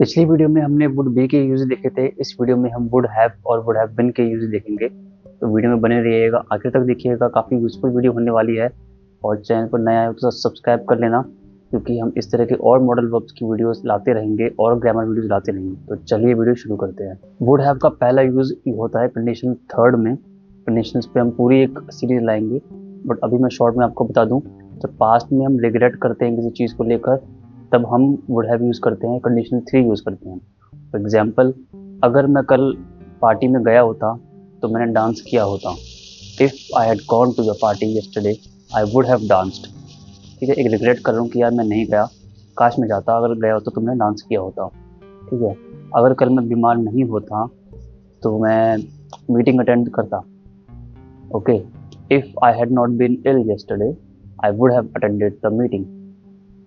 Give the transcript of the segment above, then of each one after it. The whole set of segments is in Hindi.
पिछली वीडियो में हमने वुड बी के यूज देखे थे। इस वीडियो में हम वुड हैव और वुड हैव बीन के यूज देखेंगे। तो वीडियो में बने रहिएगा, आखिर तक देखिएगा, काफ़ी यूजफुल वीडियो होने वाली है। और चैनल पर नया है तो सब्सक्राइब कर लेना, क्योंकि हम इस तरह के और मॉडल वर्ब्स की वीडियोस लाते रहेंगे और ग्रामर वीडियोस लाते रहेंगे। तो चलिए वीडियो शुरू करते हैं। वुड हैव का पहला यूज होता है कंडीशन थर्ड में। कंडीशंस पे हम पूरी एक सीरीज लाएंगे, बट अभी मैं शॉर्ट में आपको बता दूं, जब पास्ट में हम रिग्रेट करते हैं किसी चीज़ को लेकर, तब हम वुड हैव यूज़ करते हैं, कंडीशनल थ्री यूज़ करते हैं। फॉर एग्जाम्पल, अगर मैं कल पार्टी में गया होता तो मैंने डांस किया होता। If I had gone to the party yesterday I would have danced. ठीक है, एक रिग्रेट कर रहा हूँ कि यार मैं नहीं गया, काश मैं जाता, अगर गया होता तो मैंने डांस किया होता। ठीक है, अगर कल मैं बीमार नहीं होता तो मैं मीटिंग अटेंड करता। Okay, if I had not been ill yesterday I would have attended the meeting.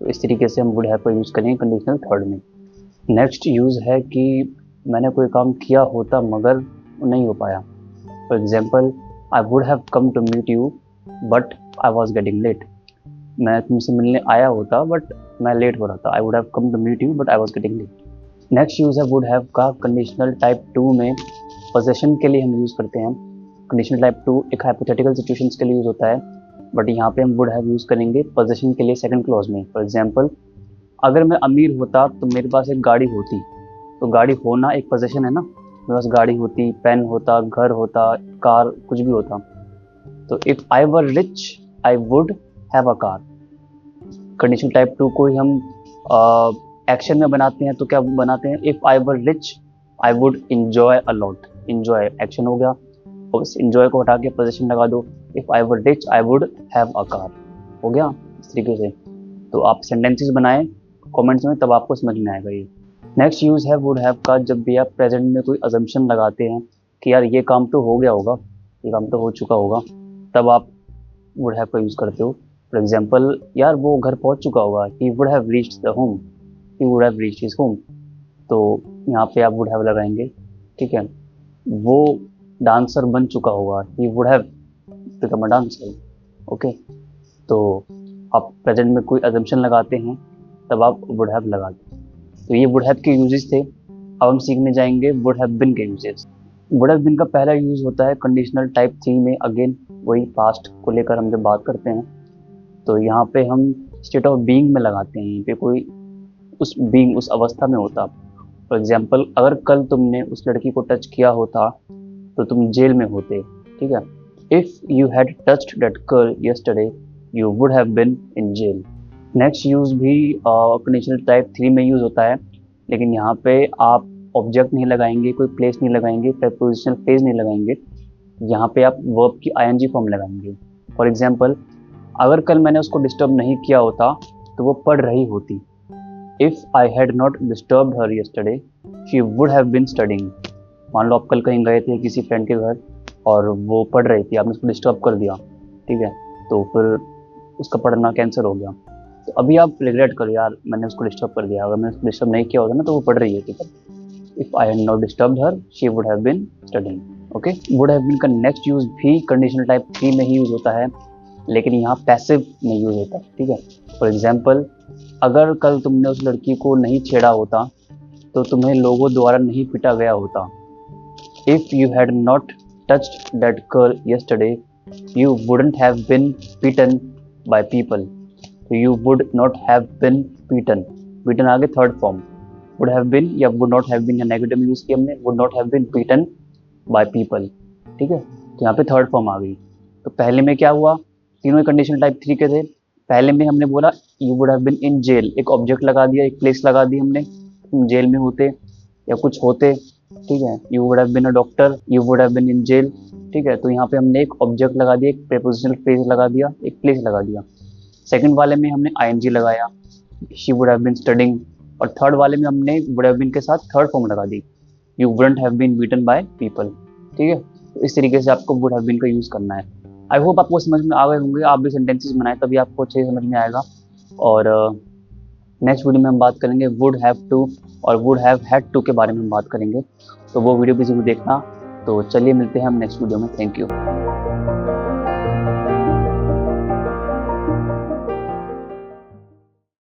तो इस तरीके से हम वुड हैव का यूज़ करेंगे कंडीशनल थर्ड में। नेक्स्ट यूज़ है कि मैंने कोई काम किया होता मगर नहीं हो पाया। For example, I would have come to meet you but I was getting late. मैं तुमसे मिलने आया होता बट मैं लेट हो रहा था। I would have come to meet you but I was getting late. Next use है वुड हैव का कंडीशनल टाइप टू में। पोजेशन के लिए हम यूज़ करते हैं। कंडीशनल टाइप टू एक हाइपोथेटिकल सिचुएशंस के लिए यूज़ होता है, बट यहाँ पे हम वुड हैव यूज़ करेंगे पोजेशन के लिए सेकंड क्लॉज में। फॉर एग्जाम्पल, अगर मैं अमीर होता तो मेरे पास एक गाड़ी होती। तो गाड़ी होना एक पोजेशन है ना, मेरे पास गाड़ी होती, पेन होता, घर होता, कार, कुछ भी होता। तो if I were rich I would have a car. Conditional type to को ही हम एक्शन में बनाते हैं, तो क्या बनाते हैं, if I were rich I would enjoy a lot. Enjoy action हो गया, और इस इंजॉय को हटा के पोजेशन लगा दो, if I were rich I would have a car. हो गया इस तरीके से। तो आप सेंटेंसेस बनाएं कमेंट्स में, तब आपको समझ में आएगा ये। नेक्स्ट यूज़ है वुड हैव का, जब भी आप प्रेजेंट में कोई अजम्पशन लगाते हैं कि यार ये काम तो हो गया होगा, ये काम तो हो चुका होगा, तब आप वुड हैव का यूज़ करते हो। फॉर एग्जाम्पल, यार वो घर पहुंच चुका होगा, he would have reached the home, he would have reached his home. तो यहाँ पे आप वुड हैव लगाएंगे। ठीक है, वो डांसर बन चुका होगा, he would have become a dancer. Okay, तो आप प्रेजेंट में कोई अजम्पशन लगाते हैं तब आप वुड हैव लगाते हैं। तो ये वुड हैव के यूजेस थे। अब हम सीखने जाएंगे वुड हैव बीन के यूजेस। वुड हैव बीन का पहला यूज होता है कंडीशनल टाइप थ्री में। अगेन वही पास्ट को लेकर हम जब बात करते हैं, तो यहाँ पे हम स्टेट ऑफ बीइंग में लगाते हैं। यहाँ पे कोई उस बीइंग, उस अवस्था में होता। फॉर एग्जाम्पल, अगर कल तुमने उस लड़की को टच किया होता तो तुम जेल में होते। ठीक है, if you had touched that girl yesterday you would have been in jail. Next use भी कंडीशनल टाइप थ्री में यूज़ होता है, लेकिन यहाँ पे आप ऑब्जेक्ट नहीं लगाएंगे, कोई प्लेस नहीं लगाएंगे, प्रीपोजिशनल फ्रेज नहीं लगाएंगे। यहाँ पे आप वर्ब की आईएनजी फॉर्म लगाएंगे। फॉर एग्जाम्पल, अगर कल मैंने उसको डिस्टर्ब नहीं किया होता तो वो पढ़ रही होती। If I had not disturbed her yesterday she would have been studying. मान लो आप कल कहीं गए थे किसी फ्रेंड के घर और वो पढ़ रही थी, आपने उसको डिस्टर्ब कर दिया। ठीक है, तो फिर उसका पढ़ना कैंसिल हो गया। तो अभी आप रिग्रेट करो, यार मैंने उसको डिस्टर्ब कर दिया, अगर मैंने उसको डिस्टर्ब नहीं किया होता ना तो वो पढ़ रही है। ठीक है, if I had not disturbed her she would have been studying. Okay, would have been का नेक्स्ट यूज भी कंडीशनल टाइप थ्री में ही यूज होता है, लेकिन यहाँ पैसिव में यूज होता है। ठीक है, फॉर एग्जाम्पल, अगर कल तुमने उस लड़की को नहीं छेड़ा होता तो तुम्हें लोगों द्वारा नहीं पीटा गया होता। If you had not touched that girl yesterday you wouldn't have been beaten by people। you would not have been beaten। beaten आगे third form, would have been या would not have been या नेगेटिव यूज किया हमने, would not have been beaten by people। ठीक है, तो यहाँ पे थर्ड फॉर्म आ गई। तो पहले में क्या हुआ, तीनों कंडीशन टाइप थ्री के थे। पहले में हमने बोला you would have been in jail, एक ऑब्जेक्ट लगा दिया, एक प्लेस लगा दी हमने, तुम जेल में होते या कुछ होते। ठीक है, you would have been a doctor, you would have been in jail. ठीक है, तो यहाँ पे हमने एक ऑब्जेक्ट लगा दिया, एक प्रीपोजिशनल फ्रेज लगा दिया, एक प्लेस लगा दिया। सेकंड वाले में हमने आईएनजी लगाया, she would have been studying. और थर्ड वाले में हमने वुड हैव बीन के साथ थर्ड फॉर्म लगा दी, you wouldn't have been beaten by people. ठीक है, तो इस तरीके से आपको वुड हैव बीन का यूज़ करना है। आई होप आपको समझ में आ गए होंगे, आप भी सेंटेंसेस बनाएं तभी आपको अच्छे से समझ में आएगा। और नेक्स्ट वीडियो में हम बात करेंगे वुड हैव टू और वुड हैव हैड टू के बारे में हम बात करेंगे, तो वो वीडियो भी जरूर देखना। तो चलिए मिलते हैं हम नेक्स्ट वीडियो में। Thank you.